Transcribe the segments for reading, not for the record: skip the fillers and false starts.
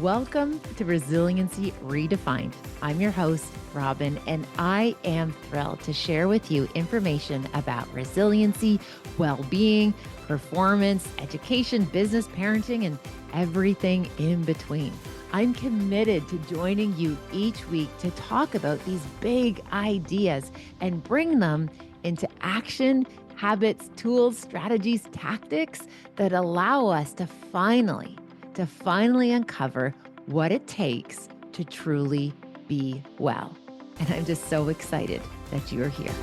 Welcome to Resiliency Redefined. I'm your host, Robyne, and I am thrilled to share with you information about resiliency, well-being, performance, education, business, parenting, and everything in between. I'm committed to joining you each week to talk about these big ideas and bring them into action, habits, tools, strategies, tactics that allow us to finally uncover what it takes to truly be well. And I'm just so excited that you're here.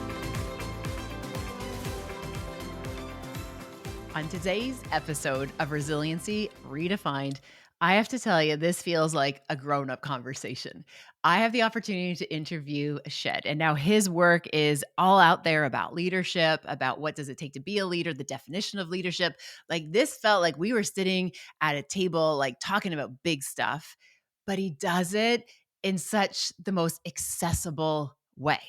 On today's episode of Resiliency Redefined, I have to tell you, this feels like a grown-up conversation. I have the opportunity to interview Shed, and now his work is all out there about leadership, about what does it take to be a leader, the definition of leadership. Like, this felt like we were sitting at a table, like talking about big stuff, but he does it in such the most accessible way,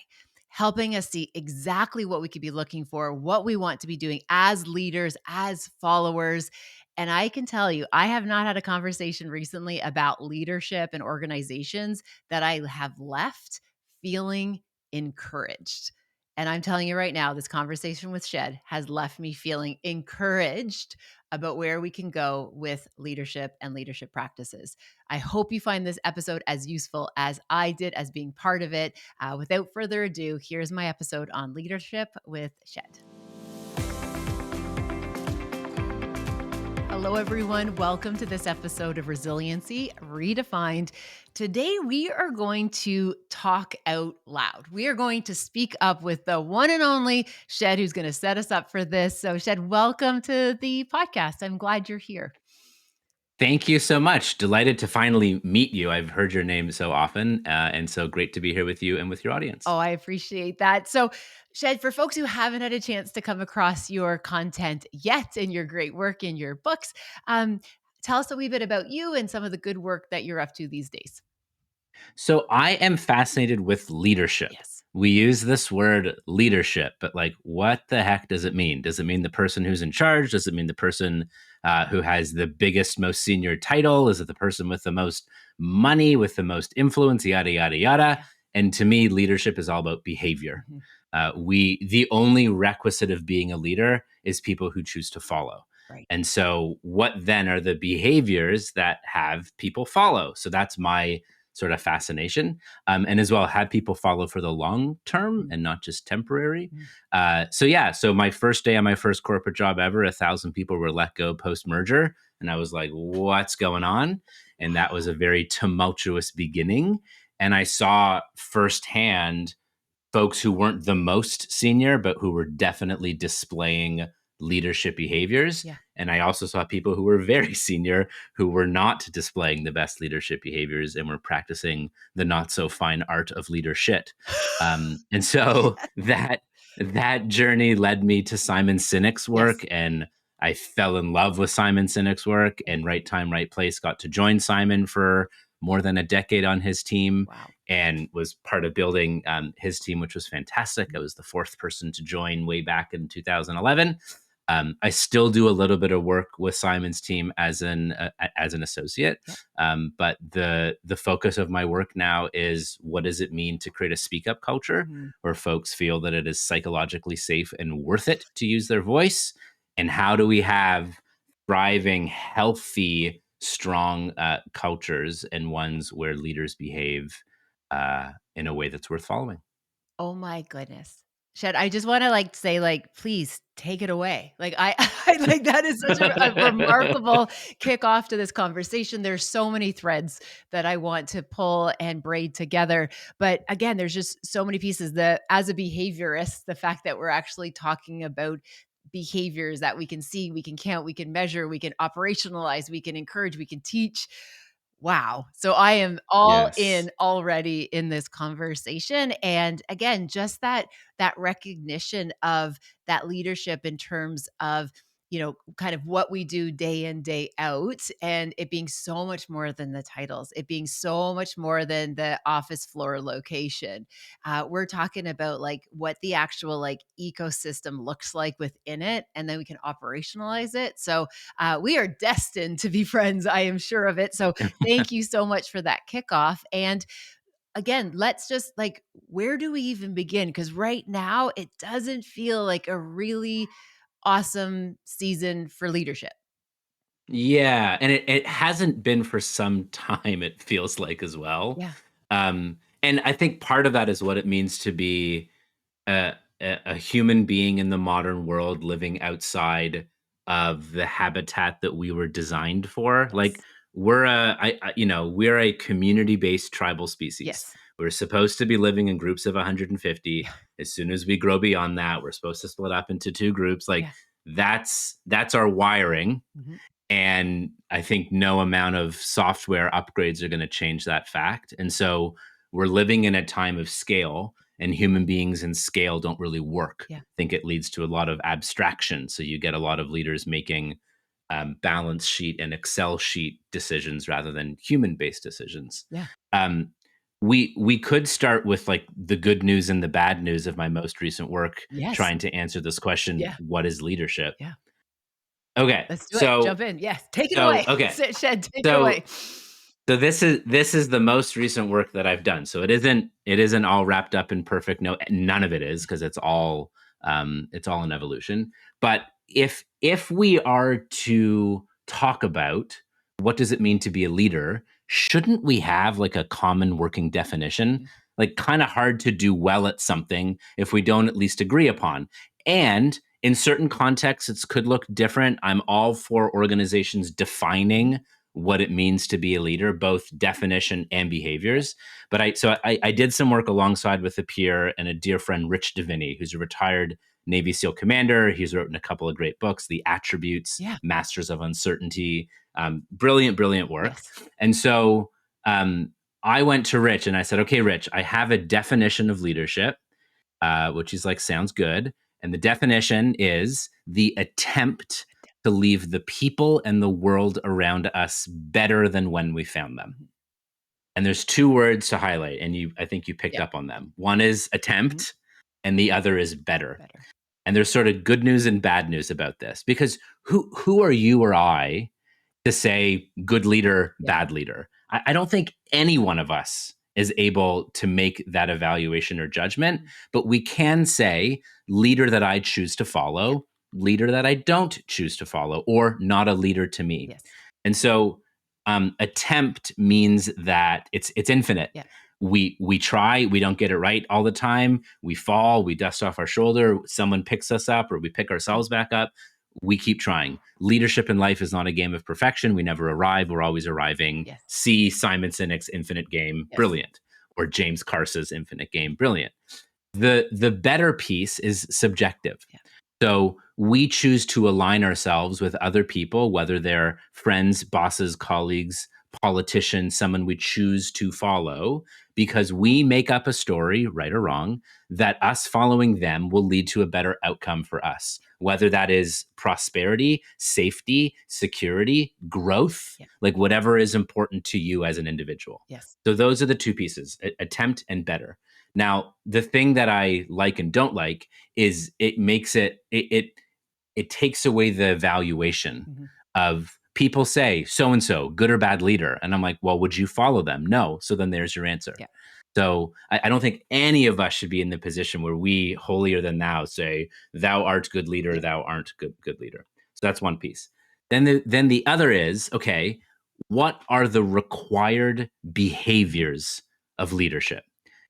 helping us see exactly what we could be looking for, what we want to be doing as leaders, as followers. And I can tell you, I have not had a conversation recently about leadership and organizations that I have left feeling encouraged. And I'm telling you right now, this conversation with Shed has left me feeling encouraged about where we can go with leadership and leadership practices. I hope you find this episode as useful as I did as being part of it. Without further ado, here's my episode on leadership with Shed. Hello, everyone. Welcome to this episode of Resiliency Redefined. Today, we are going to talk out loud. We are going to speak up with the one and only Shed, who's going to set us up for this. So, Shed, welcome to the podcast. I'm glad you're here. Thank you so much. Delighted to finally meet you. I've heard your name so often, and so great to be here with you and with your audience. Oh, I appreciate that. So, Shed, for folks who haven't had a chance to come across your content yet and your great work in your books, tell us a wee bit about you and some of the good work that you're up to these days. So I am fascinated with leadership. Yes. We use this word leadership, but like, what the heck does it mean? Does it mean the person who's in charge? Does it mean the person who has the biggest, most senior title? Is it the person with the most money, with the most influence? Yada yada yada. Yeah. And to me, leadership is all about behavior. Mhm. The only requisite of being a leader is people who choose to follow. Right. And so, what then are the behaviors that have people follow? So that's my sort of fascination, and as well have people follow for the long term Mm, and not just temporary. mm. So my first day on my first corporate job ever, 1,000 people were let go post merger, and I was like, "What's going on?" And that was a very tumultuous beginning. And I saw firsthand folks who weren't the most senior, but who were definitely displaying leadership behaviors. Yeah. And I also saw people who were very senior who were not displaying the best leadership behaviors and were practicing the not so fine art of leadership. And so that journey led me to Simon Sinek's work, Yes. and I fell in love with Simon Sinek's work. Yeah. And right time, right place, got to join Simon for more than a decade on his team Wow. and was part of building his team, which was fantastic. I was the fourth person to join way back in 2011. I still do a little bit of work with Simon's team as an associate, Yep. but the focus of my work now is what does it mean to create a speak up culture Mhm. where folks feel that it is psychologically safe and worth it to use their voice, and how do we have thriving, healthy, strong cultures and ones where leaders behave in a way that's worth following. Oh my goodness. Shed, I just wanna, say, please take it away. I like, that is such a remarkable kickoff to this conversation. There's so many threads that I want to pull and braid together, but again, there's just so many pieces that as a behaviorist, the fact that we're actually talking about behaviors that we can see, we can count, we can measure, we can operationalize, we can encourage, we can teach. Wow. So I am all Yes. in already in this conversation. And again, just that recognition of that leadership in terms of, kind of what we do day in, day out, and it being so much more than the titles, it being so much more than the office floor location. We're talking about like what the actual like ecosystem looks like within it, and then we can operationalize it. So we are destined to be friends. I am sure of it. So thank you so much for that kickoff. And again, let's just like, where do we even begin? Because right now, it doesn't feel like a really awesome season for leadership. Yeah, and it hasn't been for some time, it feels like as well. Yeah. And I think part of that is what it means to be a human being in the modern world living outside of the habitat that we were designed for. Like Yes. we're a community-based tribal species. Yes. We're supposed to be living in groups of 150. Yeah. As soon as we grow beyond that, we're supposed to split up into two groups. Like Yeah. that's our wiring, Mhm. and I think no amount of software upgrades are going to change that fact. And so we're living in a time of scale, and human beings in scale don't really work. Yeah. I think it leads to a lot of abstraction. So you get a lot of leaders making balance sheet and Excel sheet decisions rather than human based decisions. Yeah. Um, we could start with like the good news and the bad news of my most recent work, Yes. trying to answer this question: Yeah. what is leadership? Yeah. Okay, Let's do it. so Jump in. Yes. Take it so away. okay, Shed, take it so away. so this is the most recent work that I've done. So it isn't all wrapped up in perfect. No, none of it is, because it's all an evolution. But if we are to talk about what does it mean to be a leader, shouldn't we have like a common working definition? Mhm. Like kind of hard to do well at something if we don't at least agree upon. And in certain contexts, it could look different. I'm all for organizations Mhm. defining what it means to be a leader, both definition and Yeah. behaviors. But I did some work alongside with a peer and a dear friend, Rich Diviney, who's a retired Navy SEAL commander. He's written a couple of great books, The Attributes, Yeah. Masters of Uncertainty. Brilliant, brilliant work. Yes. And so um, I went to Rich and I said, okay, Rich, I have a definition of leadership, which he's like, sounds good. And the definition is the attempt to leave the people and the world around us better than when we found them. Mhm. And there's two words to highlight, and I think you picked Yep. up on them. One is Mhm. attempt, and the other is better. Better. And there's sort of good news and bad news about this, because who are you or I to say good leader, Yeah. bad leader? I don't think any one of us is able to make that evaluation or judgment, Mhm. but we can say leader that I choose to Yeah. follow, leader that I don't choose to follow, or not a leader to me. Yes. And so attempt means that it's infinite. Yeah. We try, we don't get it right all the time. We fall, we dust off our shoulder, someone picks us up, or we pick Mhm. ourselves back up. We keep trying. Leadership in life is not a game of perfection. We never arrive. We're always arriving. Yes. See Simon Sinek's Infinite Game, Yes. brilliant, or James Carse's Infinite Game, brilliant. The better piece is subjective. Yeah. So we choose to align ourselves with other people, whether they're friends, bosses, colleagues, politicians, someone we choose to follow, because we make up a story, right or wrong, that us following them will lead to a better outcome for us, whether that is prosperity, safety, security, growth, Yeah. like whatever is important to you as an individual. Yes. So those are the two pieces: attempt and better. Now, the thing that I like and don't like is it makes it takes away the evaluation Mhm. of people say so and so good or bad leader, and I'm like, well, would you follow them? No. So then there's your answer. Yeah. So I don't think any of us should be in the position where we holier than thou say thou art good leader, Yeah. thou aren't good leader. So that's one piece. Then the other is, okay, what are the required Mhm. behaviors of leadership?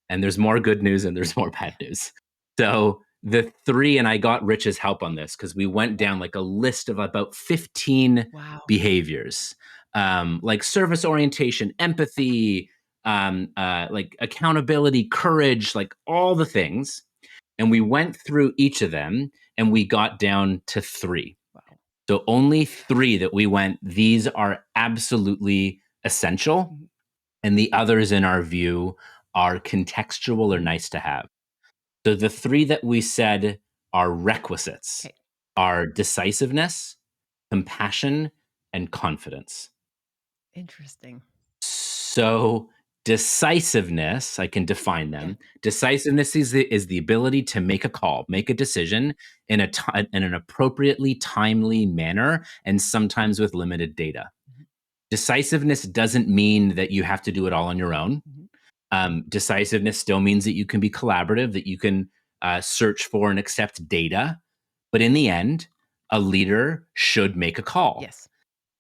And there's more good news and there's more bad Yeah. news. So the three, and I got Rich's help on this because we went Yeah. down like a list of about 15 Wow. behaviors, like service orientation, empathy, like accountability, courage, like all the things. And we went through each of them and we got down to three. Wow. So only three that we went, these are absolutely essential. Mhm. And the others, in our view, are contextual or Mhm. nice to have. So the three that we said are requisites. Okay. are decisiveness, compassion, and confidence. Interesting. So, decisiveness, I can define Yeah. them. Decisiveness is the ability to make a call, make a decision in an appropriately timely manner, and sometimes with limited data. Mhm. Decisiveness doesn't mean that you have to do it all on your own. Mhm. Decisiveness still means that you can be collaborative, that you can search for and accept data. But in the end, a leader should make a call. Yes.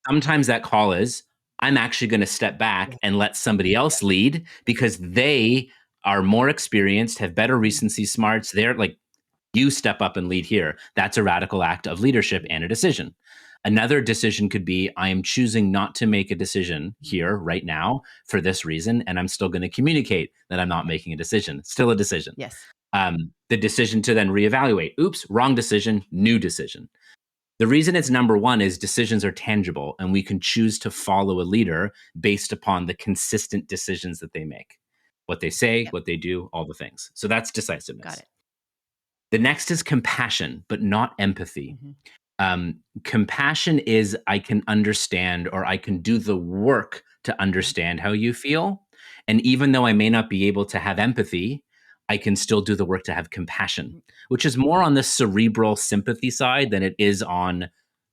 Sometimes that call is, I'm actually going to step back Yes. and let somebody else lead because they are more experienced, have better Mhm. recency smarts. They're like, you step up and lead here. That's a radical act of leadership and a decision. Another decision could be, I am choosing not to make a decision Mhm. here right now for this reason, and I'm still going to communicate that I'm not making a decision. Still a decision. Yes. The decision to then reevaluate. Oops, wrong decision, new decision. The reason it's number one is decisions are tangible, and we can choose to follow a leader based upon the consistent decisions that they make, what they say, Yep. what they do, all the things. So that's Got decisiveness. it. The next is compassion, but not empathy. Mhm. Compassion is I can understand or I can do the work to Mhm. understand how you feel. And even though I may not be able to have empathy, I can still do the work to have compassion, Mhm. which is more on the cerebral sympathy side than it is on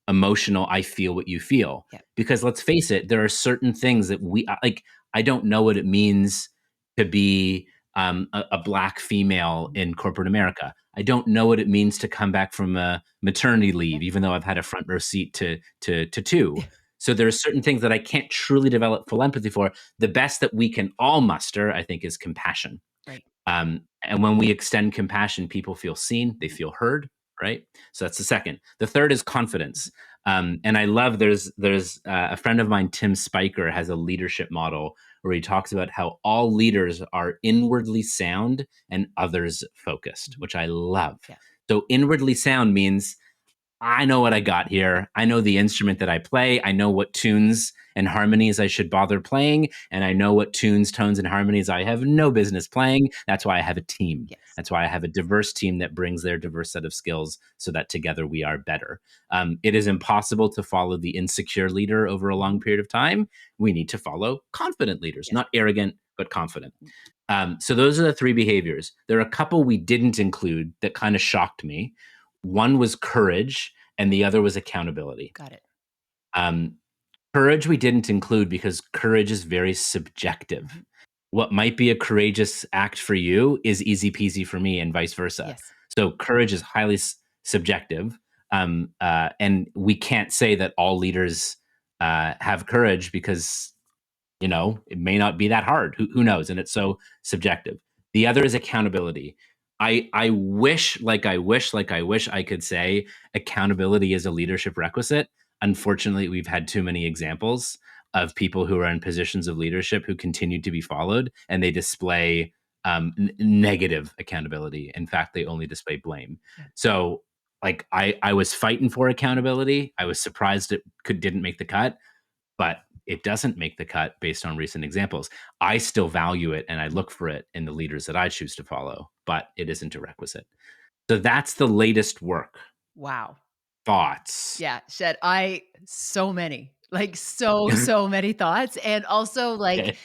emotional, I feel what you feel. Yep. Because let's face it, there are certain things that like, I don't know what it means to be a black female Mhm. in corporate America. I don't know what it means to come back from a maternity Yeah. leave, even though I've had a front row seat to two. So there are certain things that I can't truly develop full empathy for. The best that we can all muster, I think, is compassion. Right. And when we extend compassion, people feel seen, they Mhm. feel heard, right? So that's the second. The third is Mhm. confidence. And I love there's a friend of mine, Tim Spiker, has a leadership model where he talks about how all leaders are inwardly sound and others focused, Mhm. which I love. Yeah. So inwardly sound means I know what I got Yeah. here. I know the instrument that I play. I know what tunes and harmonies I should bother playing. And I know what tunes, tones, and harmonies I have no business playing. That's why I have a team. Yes. That's why I have a diverse team that brings their diverse set of skills so that together we are better. It is impossible to follow the insecure leader over a long Mhm. period of time. We need to follow confident leaders, Yes. not arrogant, but confident. So those are the three behaviors. There are a couple we didn't include that kind of shocked me. One was courage, and the other was accountability. Got it. Um, Courage we didn't include because courage is very subjective. Mhm. What might be a courageous act for you is easy peasy for me, and vice versa. Yes. So courage is highly subjective, and we can't say that all leaders have courage because it may not be that hard. Who knows? And it's so subjective. The other is accountability. I wish, I wish I could say accountability is a leadership requisite. Unfortunately, we've had too many examples of people who are in positions of leadership who continue to be followed and they display negative accountability. In fact, they only display blame. Yeah. So, like, I was fighting for accountability. I was surprised it didn't make the cut, but it doesn't make the cut based on recent examples. I still value it and I Mhm. look for it in the leaders that I choose to follow, but it isn't a requisite. So that's the latest work. Wow. Thoughts? Yeah, Shed, I so many, like, so many thoughts, and also, like, Okay.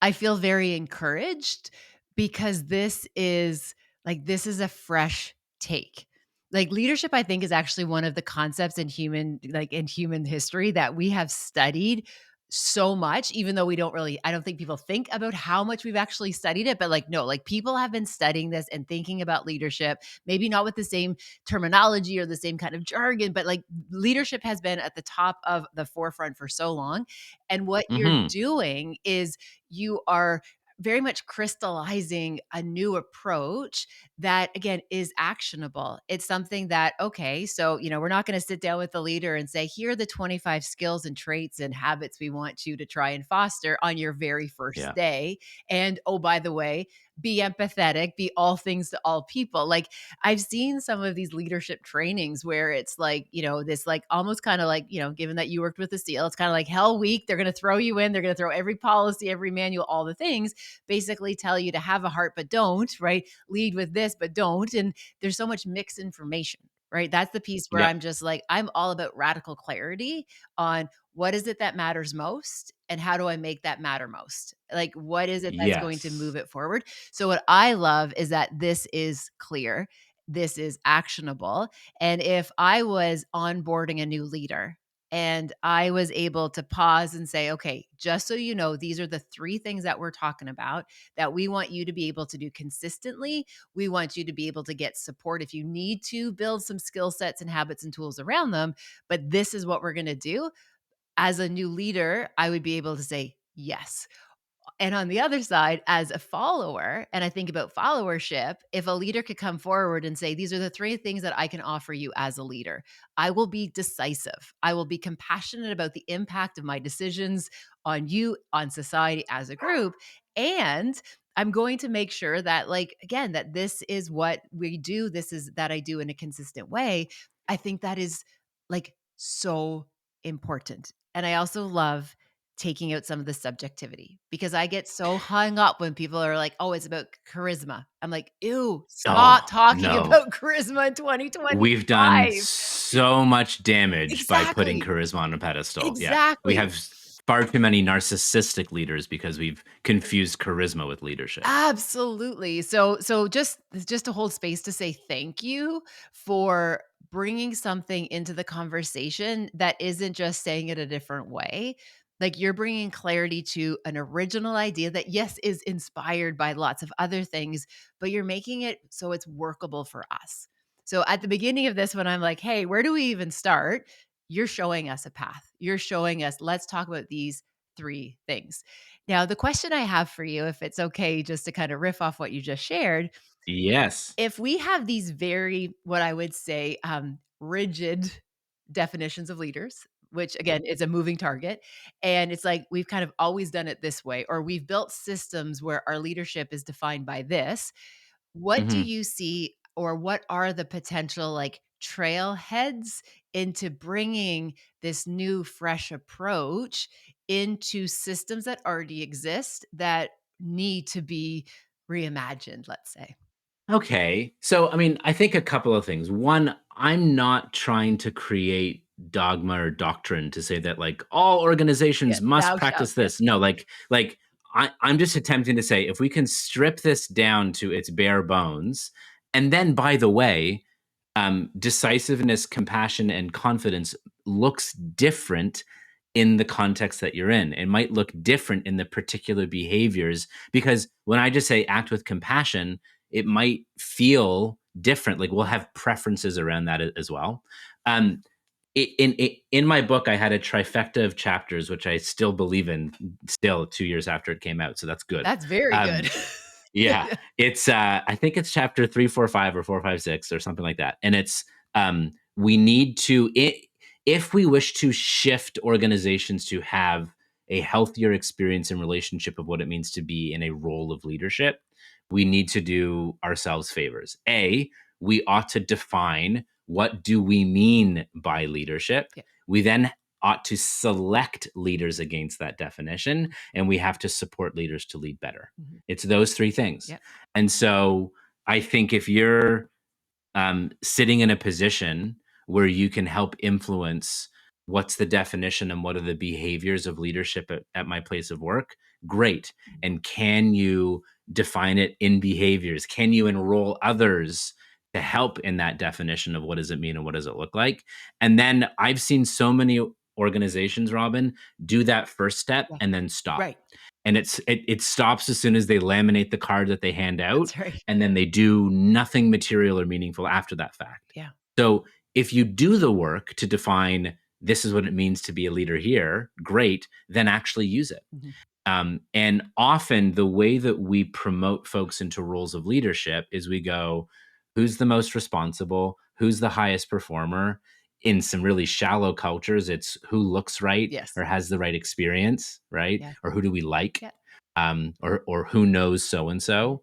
I feel very encouraged because this is a fresh take. Like, leadership, I think, is actually one of the concepts in human history that we have studied so much, even though we don't really I don't think people think about how much we've actually studied it, but, like, no, like, people have been studying this and thinking about leadership, maybe not with the same terminology or the same kind of jargon, but like leadership has been at the top of the forefront for so long. And what you're Hmm. doing is you are very much crystallizing a new approach that again is actionable. It's something that, okay, so, we're not going to sit down with the leader and say, here are the 25 skills and traits and habits we want you to try and foster on your very first Yeah. day. And oh, by the way, be empathetic, be all things to all people. Like, I've seen some of these leadership trainings where it's like, this like almost kind of like, given that you worked with the SEAL, it's kind of like hell week. They're going to throw you in, they're going to throw every policy, every manual, all the things, basically tell you to have a heart, but don't, right? Lead with this, but don't. And there's so much mixed information. right? That's the piece where Yep. I'm just like, I'm all about radical clarity on what is it that matters most and how do I make that matter most? Like, what is it that's going to Yes. move it forward? So, what I love is that this is clear, this is actionable. And if I was onboarding a new leader, and I was able to pause and say, okay, just so you know, these are the three things that we're talking about that we want you to be able to do consistently. We want you to be able to get support if you need to build some skill sets and habits and tools around them. But this is what we're going to do. As a new leader, I would be able to say, yes. And on the other side, as a follower, and I think about followership, if a leader could come forward and say, these are the three things that I can offer you as a leader, I will be decisive. I will be compassionate about the impact of my decisions on you, on society as a group. And I'm going to make sure that, like, again, that this is what we do. This is that I do in a consistent way. I think that is like so important. And I also love taking out some of the subjectivity because I get so hung up when people are like, "Oh, it's about charisma." I'm like, "Ew, stop Oh, talking no. about charisma in We've done 2025." so much damage by putting Exactly. charisma on a pedestal. Yeah. We Exactly. have far too many narcissistic leaders because we've confused charisma with leadership. Absolutely. So just to hold space to say thank you for bringing something into the conversation that isn't just saying it a different way. Like you're bringing clarity to an original idea that yes is inspired by lots of other things, but you're making it so it's workable for us. So at the beginning of this when I'm like, "Hey, where do we even start?" You're showing us a path. You're showing us, "Let's talk about these 3 things." Now, the question I have for you, if it's okay just to kind of riff off what you just shared, Yes. if we have these very, what I would say, rigid definitions of leaders, which again is a moving target, and it's like we've kind of always done it this way, or we've built systems where our leadership is defined by this, what do Mhm. you see or what are the potential like trailheads into bringing this new fresh approach into systems that already exist that need to be reimagined, let's say? Okay. So, I mean, I think a couple of things. One, I'm not trying to create dogma or doctrine to say that like all Yeah, organizations must thou shalt. practice Yeah. this. No, like I'm just attempting to say if we can strip this down to its bare bones, and then by the way, decisiveness, compassion, and confidence looks different in the context that you're in. It might look different in the particular behaviors because when I just say act with compassion, it might feel different. Like we'll have preferences around that as well. Um, in my book, I had a trifecta of chapters, which I still believe in, still 2 years after it came out. So that's good. That's very Um, good. yeah, it's I think it's chapter 3, 4, 5, or 4, 5, 6, or something like that. And it's we need to if we wish to shift organizations to have a healthier experience and relationship of what it means to be in a role of leadership, we need to do ourselves favors. A, we ought to define what do we mean by leadership. Yeah. We then ought to select leaders against that definition, and we have to support leaders to lead better. Mhm. It's those three things. Yep. And so I think if you're sitting in a position where you can help influence what's the definition and what are the behaviors of leadership at my place of work, great. Mhm. And can you define it in behaviors? Can you enroll others to help in that definition of what does it mean and what does it look like? And then I've seen so many organizations, Robin, do that first step Yeah. and then stop. Right. And it stops as soon as they laminate the card that they hand out, That's right. and then they do nothing material or meaningful after that fact. Yeah. So if you do the work to define this is what it means to be a leader here, great, then actually use it. Mhm. And often the way that we promote folks into roles of leadership is we go, who's the most responsible? Who's the highest performer? In some really shallow cultures, it's who looks right Yes. or has the right experience, right? Yeah. Or who do we like? Yeah. Or who knows so and Mhm. so.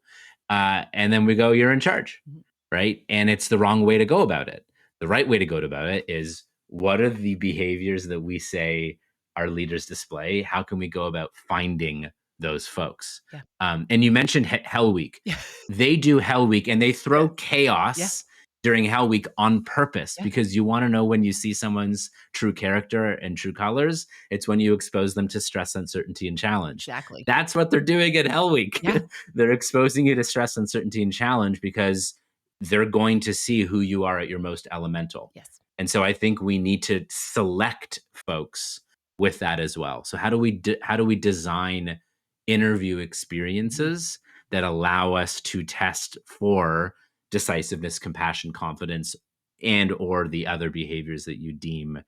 And then we go, you're in charge, Mhm. right? And it's the wrong way to go about it. The right way to go about it is what are the behaviors that we say our leaders display? How can we go about finding those folks? Yeah. And you mentioned Hell Week. Yeah. They do Hell Week and they throw Yes. Yeah. chaos during Hell Week on purpose Yeah, because you want to know when you see someone's true character and true colors. It's when you expose them to stress, uncertainty, and challenge. exactly. That's what they're doing at Hell Week. Yeah. They're exposing you to stress, uncertainty, and challenge because they're going to see who you are at your most elemental. Yes. And so I think we need to select folks with that as well. So how do we design interview Mhm. experiences that allow us to test for decisiveness, compassion, confidence, and or the other behaviors that you deem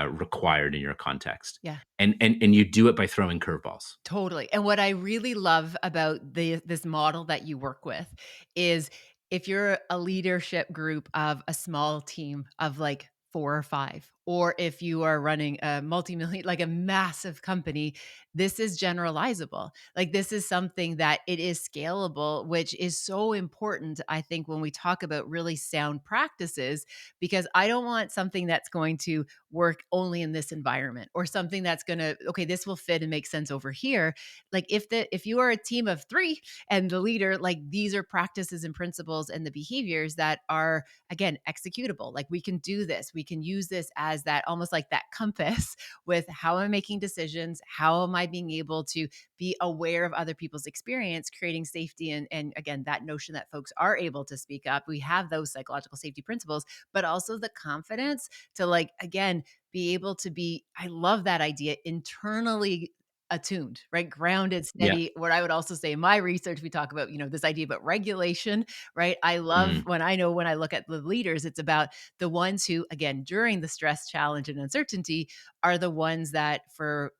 required in your context. Yeah. And you do it by throwing curveballs. Totally. And what I really love about this model that you work with is if you're a leadership group of a small team of like 4 or 5, or if you are running a multi-million, like a massive company, this is generalizable. Like this is something that it is scalable, which is so important, I think, when we talk about really sound practices, because I don't want something that's going to work only in this environment or something that's going to, okay, this will fit and make sense over here. Like if you are a team of 3 and the leader, like these are practices and principles and the behaviors that are, again, executable. Like we can do this, we can use this as that, almost like that compass with how am I making decisions, how am I being able to be aware of other people's experience, creating safety, and again, that notion that folks are able to speak up. We have those psychological safety principles, but also the confidence to, like, again, be able to be, I love that idea, internally attuned, right? Grounded, Yeah. steady. What I would also say in my research, we talk about, this idea about regulation, right? I love Mm. when I know when I look at the leaders, it's about the ones who, again, during the stress, challenge, and uncertainty are the ones that for,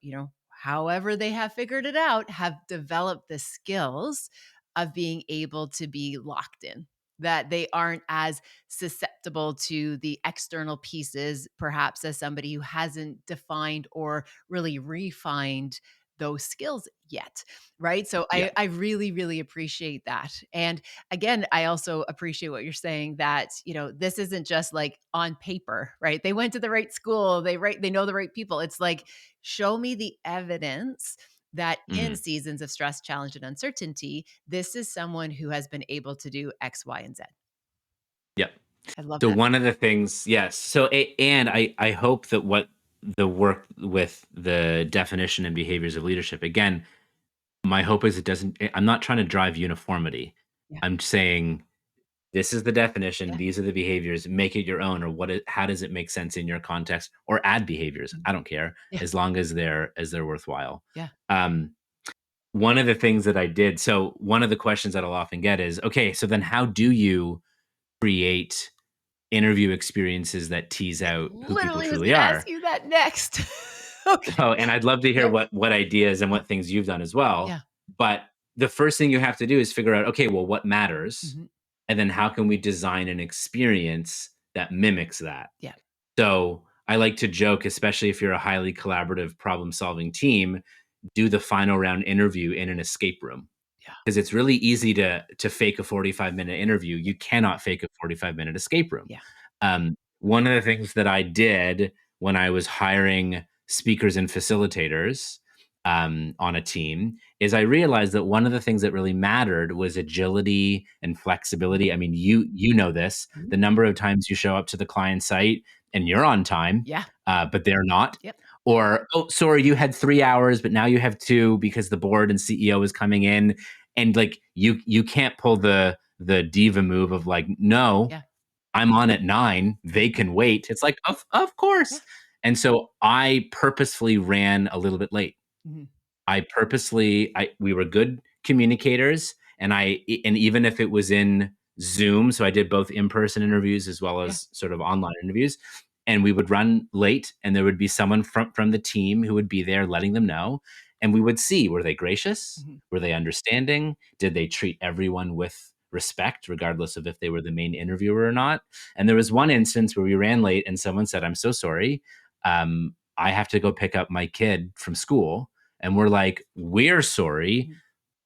however they have figured it out, have developed the skills of being able to be locked in, that they aren't as susceptible to the external pieces, perhaps as somebody who hasn't defined or really refined those skills yet. Right. So Yeah. I really, really appreciate that. And again, I also appreciate what you're saying that, this isn't just like on paper, right? They went to the right school, they know the right people. It's like, show me the evidence that in Mm. seasons of stress, challenge, and uncertainty, this is someone who has been able to do X, Y, and Z. Yeah. I love So that. one of the things, yes. So and I hope that what the work with the definition and behaviors of leadership, again, my hope is it doesn't. I'm not trying to drive uniformity. Yeah. I'm saying this is the definition. Yeah. These are the behaviors. Make it your own, or how does it make sense in your context? Or add behaviors. Mhm. I don't care Yeah. as long as they're worthwhile. Yeah. Um, One of the things that I did. So one of the questions that I'll often get is, okay, so then how do you create interview experiences that tease out who people Literally was truly gonna ask are? you that next. Okay. Oh, and I'd love to hear Yeah. what ideas and Yeah. what things you've done as well. Yeah. But the first thing you have to do is figure out, okay, well, what matters? Mhm. And then how can we design an experience that mimics that? Yeah. So I like to joke, especially if you're a highly collaborative problem solving team, do the final round interview in an escape room Yeah. because it's really easy to fake a 45-minute interview. You cannot fake a 45-minute escape room. Yeah. One of the things that I did when I was hiring speakers and facilitators on a team is I realized that one of the things that really mattered was agility and flexibility. I mean, you know this, Mhm. the number of times you show up to the client site and you're on time, Yeah. but they're not. Yep. Or, oh, sorry, you had 3 hours, but now you have two because the board and CEO is coming in, and like you can't pull the diva move of like, no, Yeah. I'm on at 9, they can wait. It's like, of Yeah. course. And so I purposefully ran a little bit late. Mhm. I we were good communicators, and and even if it was in Zoom, so I did both in-person interviews as well Yeah. as sort of online interviews, and we would run late, and there would be someone from the team who would be there letting them know, and we would see, were they gracious? Mhm. Were they understanding? Did they treat everyone with respect, regardless of if they were the main interviewer or not? And there was one instance where we ran late, and someone said, "I'm so sorry. I have to go pick up my kid from school." And we're like, "We're sorry. Mhm.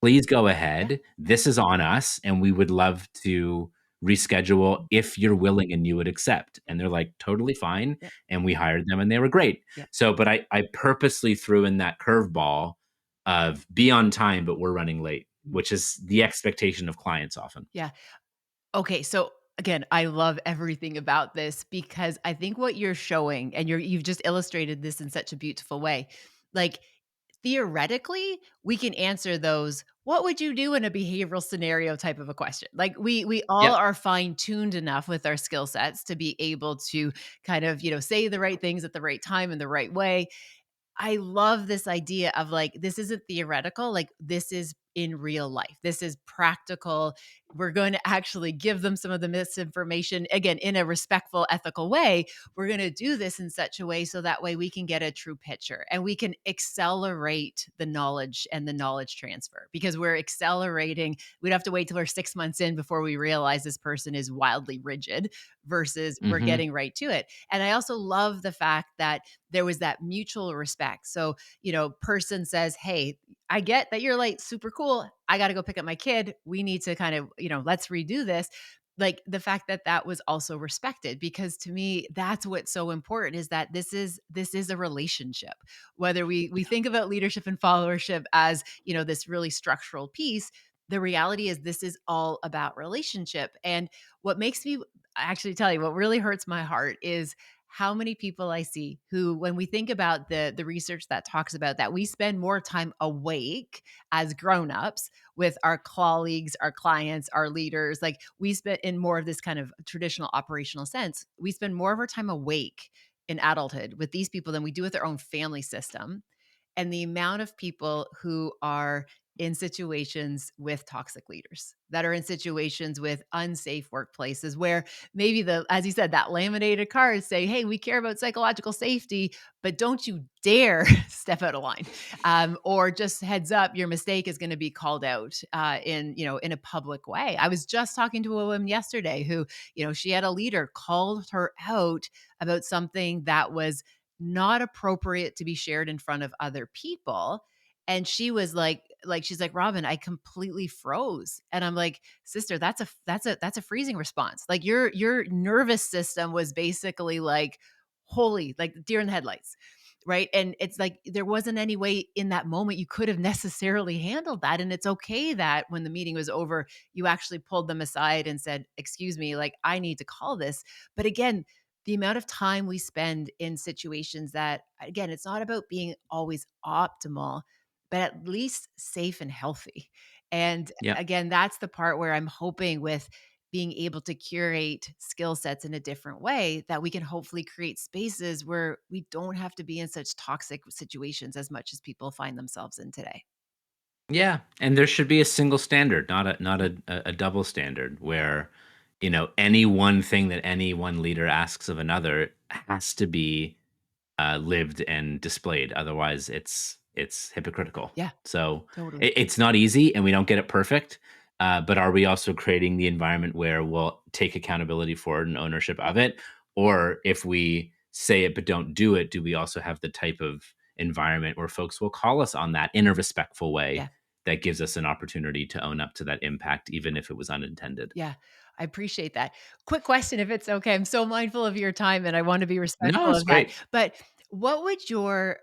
Please go Yeah. ahead. This is on us, and we would love to reschedule Mhm. if you're willing and you would accept." Yeah. And they're like, "Totally fine." Yep. And we hired them and they were great. Yep. So, but I purposely threw in that curveball of be on time, but we're running late, Mhm. which is the expectation of clients often. Yeah. Okay, so again, I love everything about this because I think what you're showing, and you've just illustrated this in such a beautiful way. Like, theoretically, we can answer those, "What would you do in a behavioral scenario?" type of a question. Like, we all Yep. are fine-tuned enough with our skill sets to be able to kind of, say the right things at the right time in the right way. I love this idea of like, this isn't theoretical, like, this is in real life. This is practical. We're going to actually give them some of the misinformation, again, in a respectful, ethical way. We're going to do this in such a way so that way we can get a true picture and we can accelerate the knowledge and the knowledge transfer because we're accelerating. We'd have to wait till we're 6 months in before we realize this person is wildly rigid versus we're Hmm. getting right to it. And I also love the fact that there was that mutual respect. So, person says, "Hey, I get that you're late. Super cool. I got to go pick up my kid. We need to kind of, let's redo this." Like the fact that that was also respected, because to me, that's what's so important is that this is a relationship. Whether we think about leadership and followership as, this really structural piece, the reality is this is all about relationship. And what makes me actually tell you what really hurts my heart is how many people I see who, when we think about the research that talks about that, we spend more time awake as grown-ups with our colleagues, our clients, our leaders. Like, we spend in more of this kind of traditional operational sense, we spend more of our time awake in adulthood with these people than we do with our own family system. And the amount of people who are in situations with toxic leaders, that are in situations with unsafe workplaces where maybe as you said, that laminated card say, "Hey, we care about psychological safety, but don't you dare step out of line." Or just heads up, your mistake is going to be called out in a public way. I was just talking to a woman yesterday who, she had a leader called her out about something that was not appropriate to be shared in front of other people. And she was like she's like, "Robyne, I completely froze." And I'm like, "Sister, that's a freezing response. Like, your nervous system was basically like, holy, like deer in the headlights." Right. And it's like there wasn't any way in that moment you could have necessarily handled that. And it's okay that when the meeting was over, you actually pulled them aside and said, "Excuse me, like, I need to call this." But again, the amount of time we spend in situations that, again, it's not about being always optimal, but at least safe and healthy. And Yep. again, that's the part where I'm hoping with being able to curate skill sets in a different way that we can hopefully create spaces where we don't have to be in such toxic situations as much as people find themselves in today. Yeah, and there should be a single standard, not a double standard where, any one thing that any one leader asks of another has to be lived and displayed. Otherwise, it's hypocritical. Yeah, So totally. it's not easy, and we don't get it perfect. But are we also creating the environment where we'll take accountability for it and ownership of it? Or if we say it but don't do it, do we also have the type of environment where folks will call us on that in a respectful way Yeah. that gives us an opportunity to own up to that impact, even if it was unintended? Yeah, I appreciate that. Quick question, if it's okay. I'm so mindful of your time and I want to be No, respectful it's of that. great. But what would your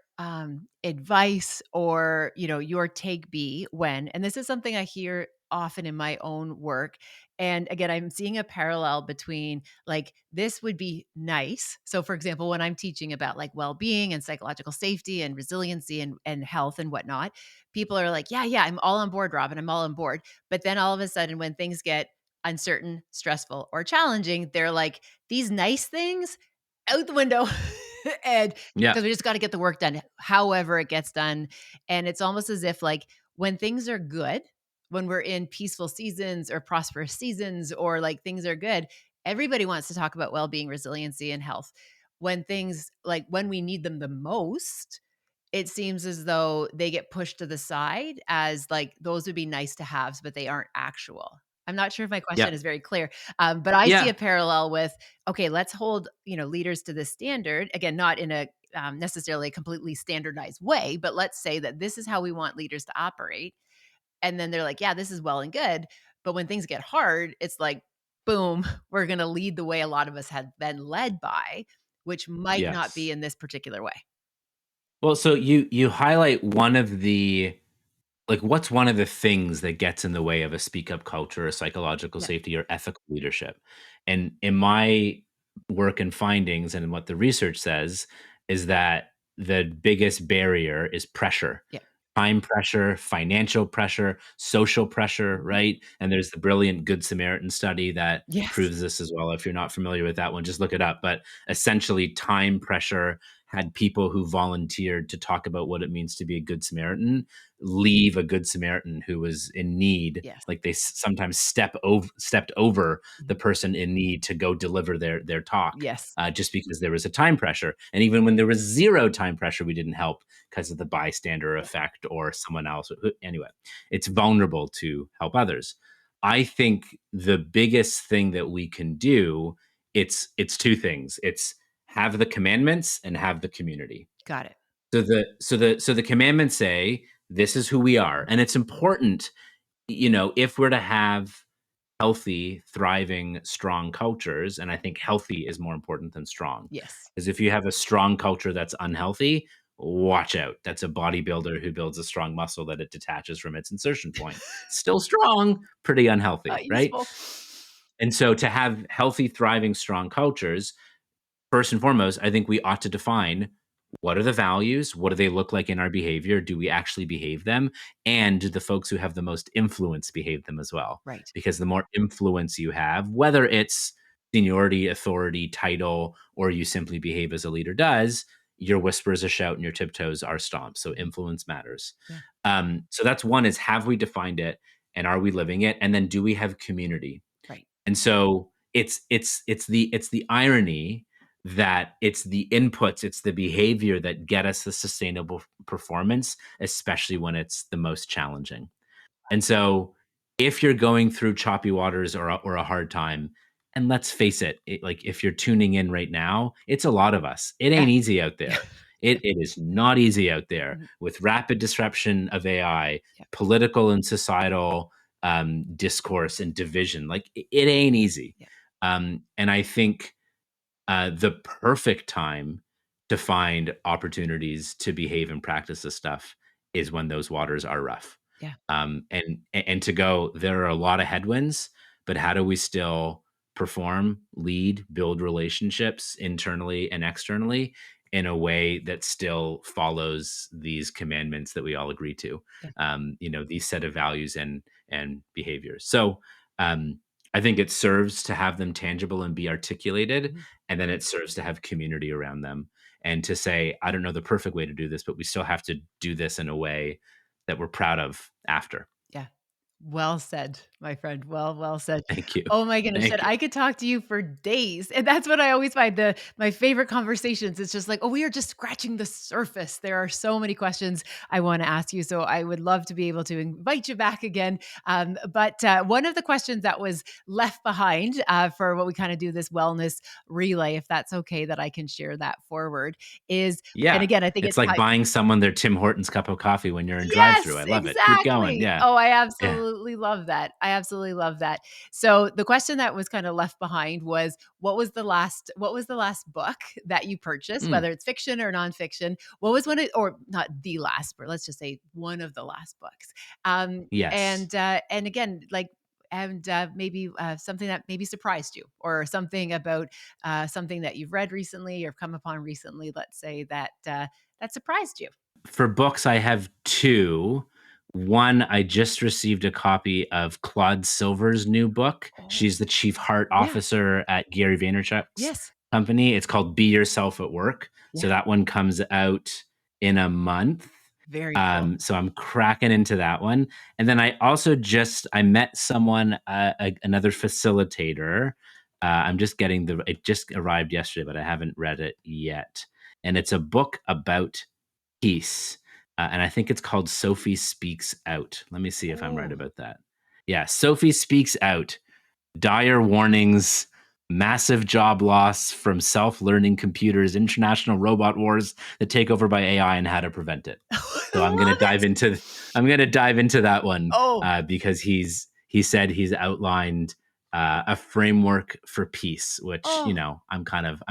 advice or your take be when, and this is something I hear often in my own work. And again, I'm seeing a parallel between like this would be nice. So for example, when I'm teaching about like well-being and psychological safety and resiliency and health and whatnot, people are like, "Yeah, yeah, I'm all on board, Robin. I'm all on board." But then all of a sudden when things get uncertain, stressful, or challenging, they're like, these nice things out the window. And Yeah. because we just got to get the work done, however it gets done. And it's almost as if, like, when things are good, when we're in peaceful seasons or prosperous seasons, or like things are good, everybody wants to talk about well being, resiliency, and health. When things like when we need them the most, it seems as though they get pushed to the side as like those would be nice to haves, but they aren't actual. I'm not sure if my question Yeah. is very clear, but I see Yeah. a parallel with, okay, let's hold leaders to this standard again, not in a necessarily a completely standardized way, but let's say that this is how we want leaders to operate, and then they're like, yeah, this is well and good, but when things get hard, it's like, boom, we're going to lead the way a lot of us have been led by, which might not be Yes. in this particular way. Well, so you highlight one of the like what's one of the things that gets in the way of a speak up culture or psychological Yeah. safety or ethical leadership? And in my work and findings and what the research says is that the biggest barrier is pressure. Yeah. Time pressure, financial pressure, social pressure, Mhm. right? And there's the brilliant Good Samaritan study that Yes. proves this as well. If you're not familiar with that one, just look it up. But essentially, time pressure had people who volunteered to talk about what it means to be a Good Samaritan leave a Good Samaritan who was in need. Yes. Like they sometimes stepped over the Mhm. person in need to go deliver their talk, Yes. just because there was a time pressure. And even when there was zero time pressure, we didn't help because of the bystander Yeah. effect or someone else. Anyway, it's vulnerable to help others. I think the biggest thing that we can do, it's two things. It's have the commandments and have the community. Got it. So the commandments say this is who we are, and it's important, if we're to have healthy, thriving, strong cultures, and I think healthy is more important than strong. Yes. Because if you have a strong culture that's unhealthy, watch out. That's a bodybuilder who builds a strong muscle that it detaches from its insertion point. Still strong, pretty unhealthy, right? Useful. And so to have healthy, thriving, strong cultures, first and foremost, I think we ought to define what are the values? What do they look like in our behavior? Do we actually behave them? And do the folks who have the most influence behave them as well? Right. Because the more influence you have, whether it's seniority, authority, title, or you simply behave as a leader does, your whisper is a shout and your tiptoes are stomped. So Mhm. influence matters. Yeah. So that's one, is have we defined it and are we living it? And then do we have community? Right. And so it's the irony that it's the inputs, it's the behavior that get us the sustainable performance, especially when it's the most challenging. And so if you're going through choppy waters or a hard time, and let's face it, like if you're tuning in right now, it's a lot of us. It Yeah. ain't easy out Yeah. there. It is not easy out there Mhm. with rapid disruption of AI, Yeah. political and societal discourse and division. Like it ain't easy. Yeah. And I think the perfect time to find opportunities to behave and practice this stuff is when those waters are rough. Yeah. And to go, there are a lot of headwinds, but how do we still perform, lead, build relationships internally and externally in a way that still follows these commandments that we all agree to? Yeah. These set of values and behaviors. So I think it serves to have them tangible and be articulated, Mhm. and then it serves to have community around them and to say, I don't know the perfect way to do this, but we still have to do this in a way that we're proud of after. Yeah. Well said, my friend. Well said. Thank you. Oh my goodness, Shed, Thank you. I could talk to you for days, and that's what I always find my favorite conversations. It's just like, oh, we are just scratching the surface. There are so many questions I want to ask you, so I would love to be able to invite you back again. But one of the questions that was left behind for what we kind of do this wellness relay, if that's okay, that I can share that forward, is, and Yeah. again, I think It's it's like how. buying someone their Tim Hortons cup of coffee when you're in drive-through. Yes, I love it. Keep going. exactly. Yeah. Oh, I Yeah. absolutely love that. I absolutely love that. So the question that was kind of left behind was what was the last book that you purchased, Mm. whether it's fiction or nonfiction? What was one of, or not the last, but let's just say one of the last books. Yes. And again, like, and maybe something that maybe surprised you, or something about something that you've read recently or come upon recently, let's say, that that surprised you. For books, I have 2. One, I just received a copy of Claude Silver's new book. Oh, She's the chief heart yeah. officer at Gary Vaynerchuk's Yes. company. It's called Be Yourself at Work. Yeah. So that one comes out in a month. Very cool. So I'm cracking into that one. And then I also I met someone, another facilitator. It just arrived yesterday, but I haven't read it yet. And it's a book about peace. And I think it's called Sophie Speaks Out. Let me see if I'm right Oh. about that. Yeah, Sophie Speaks Out. Dire warnings, massive job loss from self learning computers, international robot wars that take over by AI, and how to prevent it. So What? I'm gonna dive into that one Oh, because he said he's outlined a framework for peace, which, Oh, I'm kind of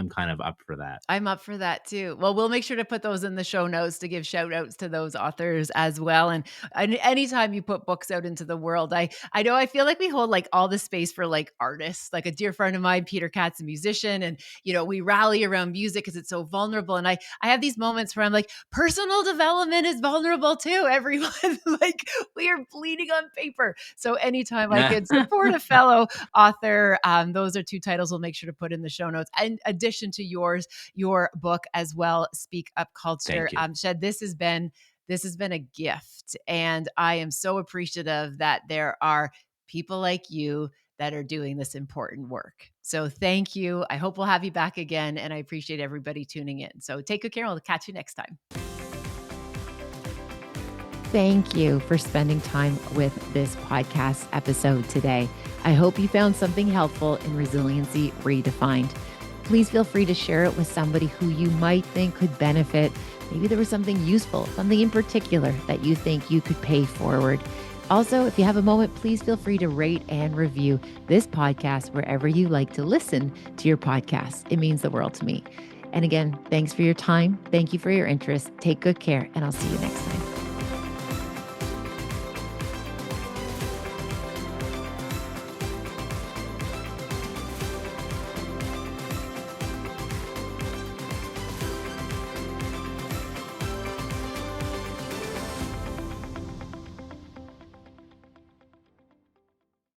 up for that. I'm up for that too. Well, we'll make sure to put those in the show notes to give shout outs to those authors as well. And anytime you put books out into the world, I know I feel like we hold like all the space for like artists. Like a dear friend of mine, Peter Katz's a musician, and we rally around music because it's so vulnerable. And I have these moments where I'm like, personal development is vulnerable too, everyone. Like we are bleeding on paper. So anytime I Yeah. can support a fellow author, those are two titles we'll make sure to put in the show notes. In addition to your book as well, Speak Up Culture. Thank you. Shed, this has been a gift, and I am so appreciative that there are people like you that are doing this important work. So thank you. I hope we'll have you back again, and I appreciate everybody tuning in. So take good care. I'll catch you next time. Thank you for spending time with this podcast episode today. I hope you found something helpful in Resiliency Redefined. Please feel free to share it with somebody who you might think could benefit. Maybe there was something useful, something in particular that you think you could pay forward. Also, if you have a moment, please feel free to rate and review this podcast wherever you like to listen to your podcast. It means the world to me. And again, thanks for your time. Thank you for your interest. Take good care, and I'll see you next time.